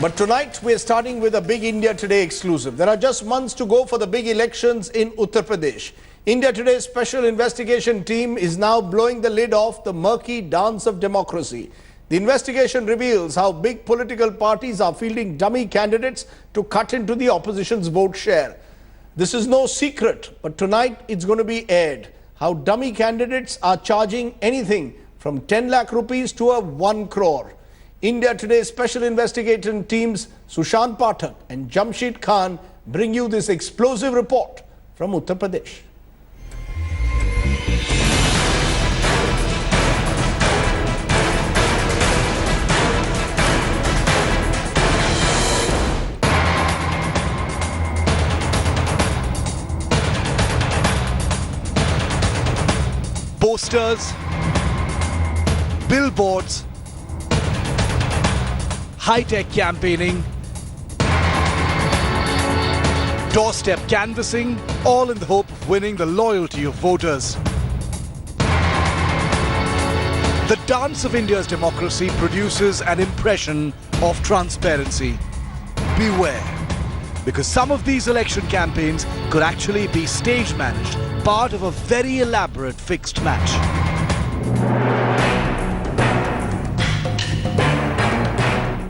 But tonight we're starting with a big India Today exclusive. There are just months to go for the big elections in Uttar Pradesh. India Today's special investigation team is now blowing the lid off the murky dance of democracy. The investigation reveals how big political parties are fielding dummy candidates to cut into the opposition's vote share. This is no secret, but tonight it's going to be aired. How dummy candidates are charging anything from 10 lakh rupees to a 1 crore. India Today's special investigation teams Sushant Pathak and Jamshid Khan bring you this explosive report from Uttar Pradesh. Posters, billboards, high-tech campaigning, doorstep canvassing, all in the hope of winning the loyalty of voters. The dance of India's democracy produces an impression of transparency. Beware, because some of these election campaigns could actually be stage managed, part of a very elaborate fixed match.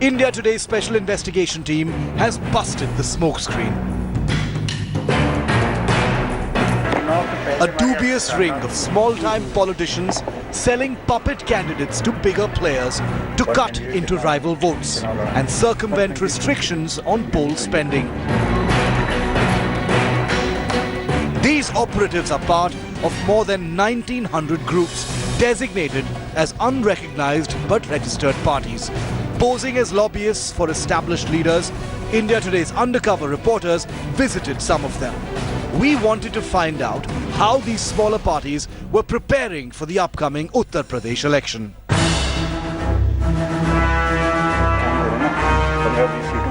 India Today's special investigation team has busted the smokescreen. A dubious ring of small-time politicians selling puppet candidates to bigger players to cut into rival votes and circumvent restrictions on poll spending. These operatives are part of more than 1,900 groups designated as unrecognized but registered parties. Posing as lobbyists for established leaders, India Today's undercover reporters visited some of them. We wanted to find out how these smaller parties were preparing for the upcoming Uttar Pradesh election.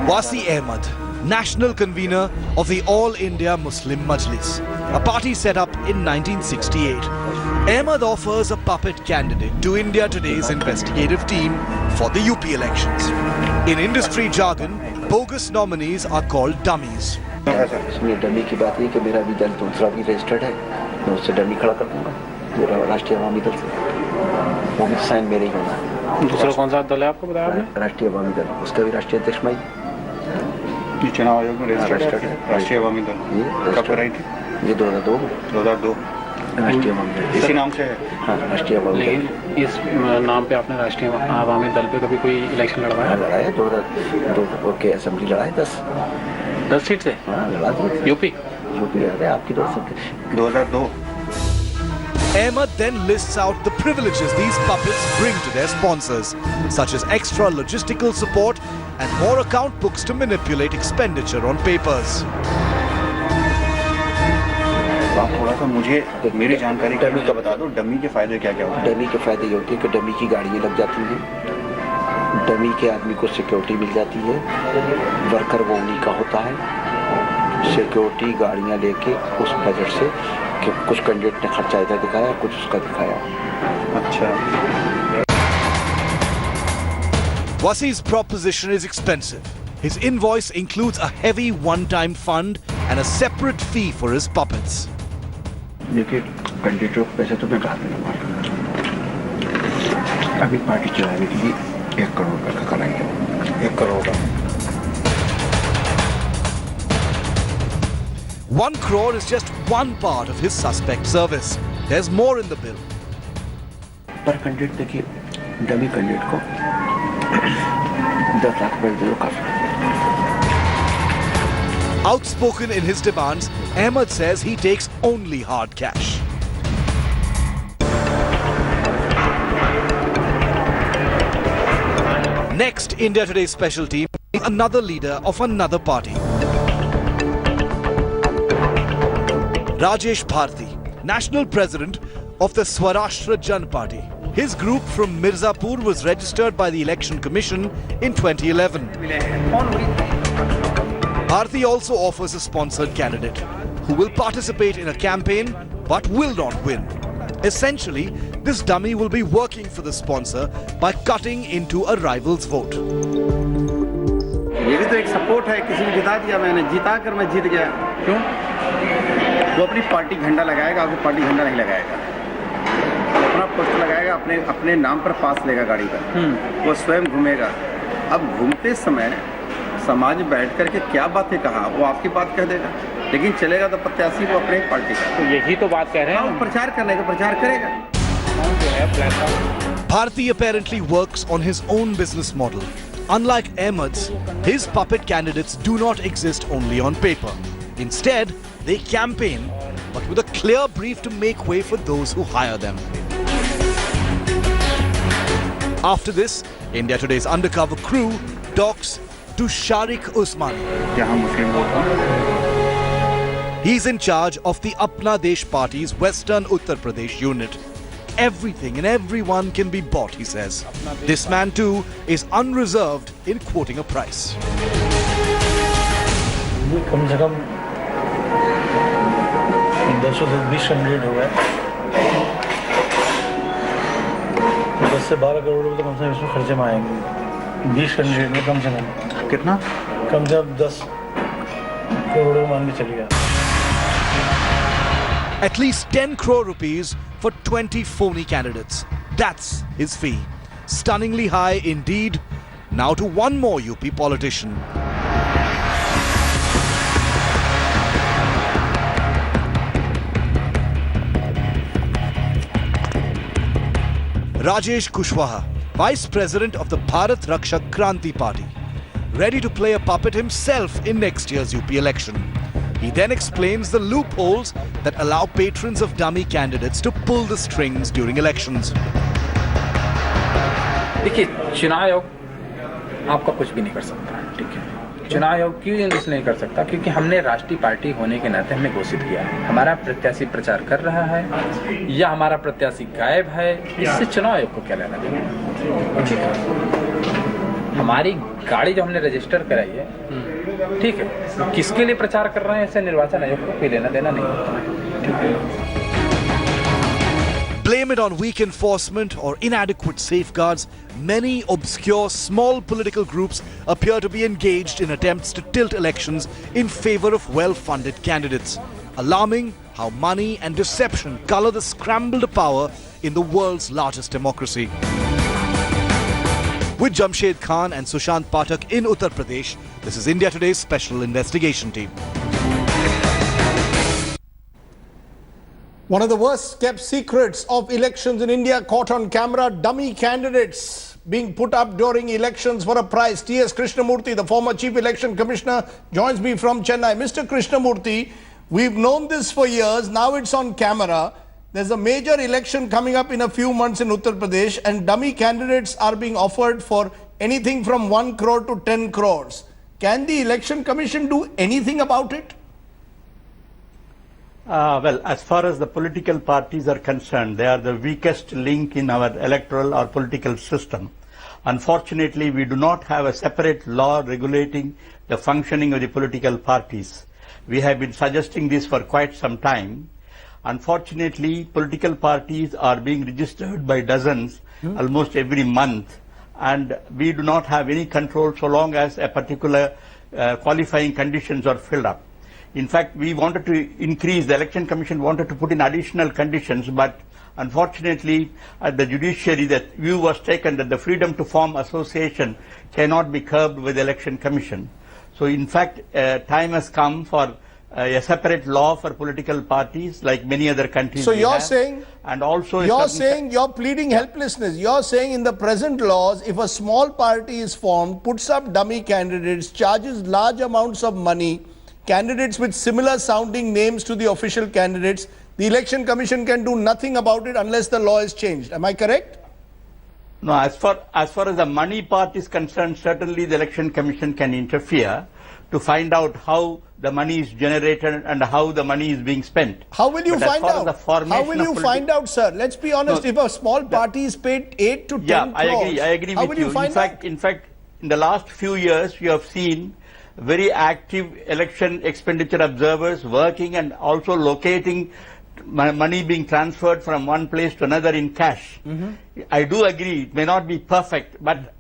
Wasi Ahmed, national convener of the All India Muslim Majlis, a party set up in 1968. Ahmed offers a puppet candidate to India Today's investigative team for the UP elections. In industry jargon, bogus nominees are called dummies. इसमें dummy की बात है कि मेरा भी दल दूसरा भी रजिस्टर्ड है, मैं उससे डमी खड़ा कर दूंगा पूरा राष्ट्रीय अवामी दल से, वो भी साइन मेरे ही होना है। दूसरा कौन सा दल है आपको बताया आपने? राष्ट्रीय अवामी दल, उसका भी राष्ट्रीय अध्यक्ष मैं ये चुनाव आयोग में रजिस्टर्ड है राष्ट्रीय अवामी दल। कब कराई थी? ये 2002 राष्ट्रीय अवामी दल इसी नाम से है। हाँ, राष्ट्रीय अवामी दल। लेकिन इस नाम पे आपने राष्ट्रीय अवामी दल पे कभी कोई इलेक्शन लड़वाया? लड़ाया 2002 के असेंबली लड़ाए 10 सीट से। हाँ, लड़ा दी। यूपी है आपकी 2002। Ahmed then lists out the privileges these puppets bring to their sponsors, such as extra logistical support and more account books to manipulate expenditure on papers. आप थोड़ा सा मुझे मेरी जानकारी डमी का बता दो, डमी के फायदे क्या क्या होते हैं? डमी के फायदे ये होते हैं कि डमी की गाड़ियाँ लग जाती हैं, डमी के आदमी को सिक्योरिटी मिल जाती है, वर्कर वो उन्हीं का होता है, सिक्योरिटी गाड़ियाँ लेके उस बजट से कि कुछ कैंडिडेट ने खर्चा इधर दिखाया, कुछ उसका दिखाया। अच्छा। Wasi's proposition is expensive. His invoice includes a heavy one-time fund and a separate fee for his puppets. देखिए कैंडिडेटों को पैसे तो मैं कहा दूंगा, अभी पार्टी चलाने के लिए 1 करोड़ का कराएंगे। 1 करोड़ का। 1 crore is just one part of his suspect service. There's more in the bill. पर कैंडिडेट देखिए, डमी कैंडिडेट को 10 लाख रुपए दे काफी। Outspoken in his demands, Ahmed says he takes only hard cash. Next, India Today's special team, another leader of another party. Rajesh Bharti, national president of the Swarashtra Jan Party. His group from Mirzapur was registered by the Election Commission in 2011. Bharti also offers a sponsored candidate who will participate in a campaign but will not win. Essentially, this dummy will be working for the sponsor by cutting into a rival's vote. Vote है, किसी ने जिता दिया, मैंने जिता कर मैं जीत गया, क्यों? वो अपनी पार्टी झंडा लगाएगा, आपकी पार्टी झंडा नहीं लगाएगा, वो अपना पोस्टर लगाएगा, अपने नाम पर पास लेगा गाड़ी का, वो स्वयं घूमेगा। अब घूमते समय समाज में बैठ करके क्या बातें कहा, वो आपकी बात कह देगा, लेकिन चलेगा तो प्रत्याशी वो अपने पार्टी का। तो यही तो बात कह रहे हैं, प्रचार करने का प्रचार करेगा। Bharti apparently works on his own business model. Unlike Ahmed's, his puppet candidates do not exist only on paper. Instead, they campaign, but with a clear brief to make way for those who hire them. After this, India Today's undercover crew talks to Sharik Usmani. यहाँ मुस्लिम vote है। He's in charge of the Apna Desh Party's Western Uttar Pradesh unit. Everything and everyone can be bought, he says. This man too is unreserved in quoting a price. कम से कम 10 से 20 candidate हो गए, 10 से 12 करोड़ रुपए तो कम से कम इसमें खर्चे में आएंगे। 20 कैंडिडेट में कम से कम कितना? कम से कम 10 करोड़ मान के चलिए। At least 10 crore rupees for 20 phony candidates. That's his fee. Stunningly high indeed. Now to one more UP politician. Rajesh Kushwaha, Vice President of the Bharat Rakshak Kranti Party, ready to play a puppet himself in next year's UP election. He then explains the loopholes that allow patrons of dummy candidates to pull the strings during elections. देखिए, चुनाव आयोग आपका कुछ भी नहीं कर सकता, ठीक है। चुनाव आयोग क्यों इसलिए नहीं कर सकता? क्योंकि हमने राष्ट्रीय पार्टी होने के नाते हमने घोषित किया है हमारा प्रत्याशी प्रचार कर रहा है या हमारा प्रत्याशी गायब है, इससे चुनाव आयोग को क्या लेना देना, ठीक है। हमारी गाड़ी जो हमने रजिस्टर कराई है, ठीक है, किसके लिए प्रचार कर रहे हैं इससे निर्वाचन आयोग को कोई लेना देना नहीं होता है, ठीक है। Blame it on weak enforcement or inadequate safeguards, many obscure small political groups appear to be engaged in attempts to tilt elections in favor of well-funded candidates. Alarming how money and deception color the scramble to power in the world's largest democracy. With Jamshed Khan and Sushant Pathak in Uttar Pradesh, this is India Today's special investigation team. One of the worst kept secrets of elections in India caught on camera, dummy candidates being put up during elections for a prize. T.S. Krishnamurthy, the former Chief Election Commissioner, joins me from Chennai. Mr. Krishnamurthy, we've known this for years, now it's on camera. There's a major election coming up in a few months in Uttar Pradesh and dummy candidates are being offered for anything from 1 crore to 10 crores. Can the Election Commission do anything about it? Well, as far as the political parties are concerned, they are the weakest link in our electoral or political system. Unfortunately, we do not have a separate law regulating the functioning of the political parties. We have been suggesting this for quite some time. Unfortunately, political parties are being registered by dozens almost every month, and we do not have any control so long as a particular qualifying conditions are filled up. In fact, we wanted to increase, the Election Commission wanted to put in additional conditions, but unfortunately at the judiciary that view was taken that the freedom to form association cannot be curbed with the Election Commission. So in fact, time has come for a separate law for political parties like many other countries. So you're saying, and also you're pleading helplessness. You're saying in the present laws, if a small party is formed, puts up dummy candidates, charges large amounts of money, candidates with similar sounding names to the official candidates, the Election Commission can do nothing about it unless the law is changed. Am I correct? No, as far as the money part is concerned, certainly the Election Commission can interfere to find out how the money is generated and how the money is being spent. How will you find out? How will you find out, sir? Let's be honest, if a small party is paid 8 to 10 crores, I agree with you. In fact, in the last few years, we have seen very active election expenditure observers working and also locating money being transferred from one place to another in cash. I do agree it may not be perfect, but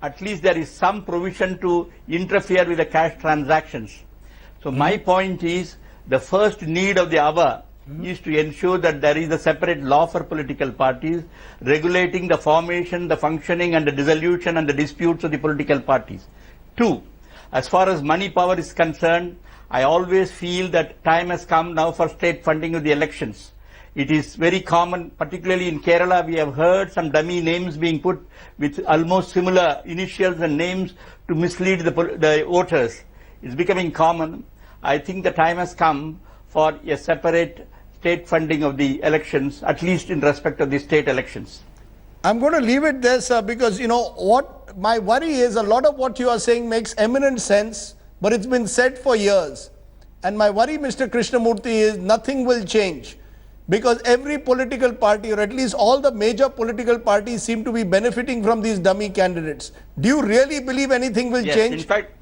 at least there is some provision to interfere with the cash transactions. So my point is, the first need of the hour is to ensure that there is a separate law for political parties, regulating the formation, the functioning and the dissolution and the disputes of the political parties. Two, as far as money power is concerned, I always feel that time has come now for state funding of the elections. It is very common, particularly in Kerala, we have heard some dummy names being put with almost similar initials and names to mislead the voters. It's becoming common. I think the time has come for a separate state funding of the elections, at least in respect of the state elections. I'm going to leave it there, sir, because, you know, what my worry is, a lot of what you are saying makes eminent sense, but it's been said for years. And my worry, Mr. Krishnamurthy, is nothing will change, because every political party, or at least all the major political parties, seem to be benefiting from these dummy candidates. Do you really believe anything will change? In fact,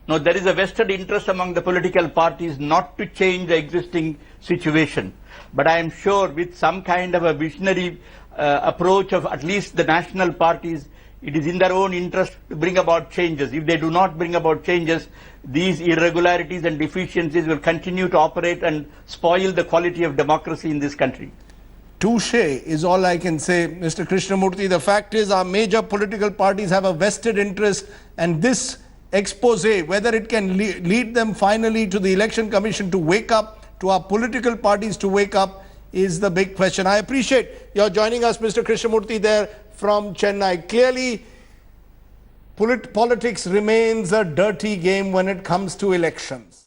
no, there is a vested interest among the political parties not to change the existing situation. But I am sure with some kind of a visionary approach of at least the national parties, it is in their own interest to bring about changes. If they do not bring about changes, these irregularities and deficiencies will continue to operate and spoil the quality of democracy in this country. Touche is all I can say, Mr. Krishnamurthy. The fact is, our major political parties have a vested interest, and this expose, whether it can lead them finally to the Election Commission to wake up, to our political parties to wake up, is the big question. I appreciate your joining us, Mr. Krishnamurthy, there from Chennai. Clearly, politics remains a dirty game when it comes to elections.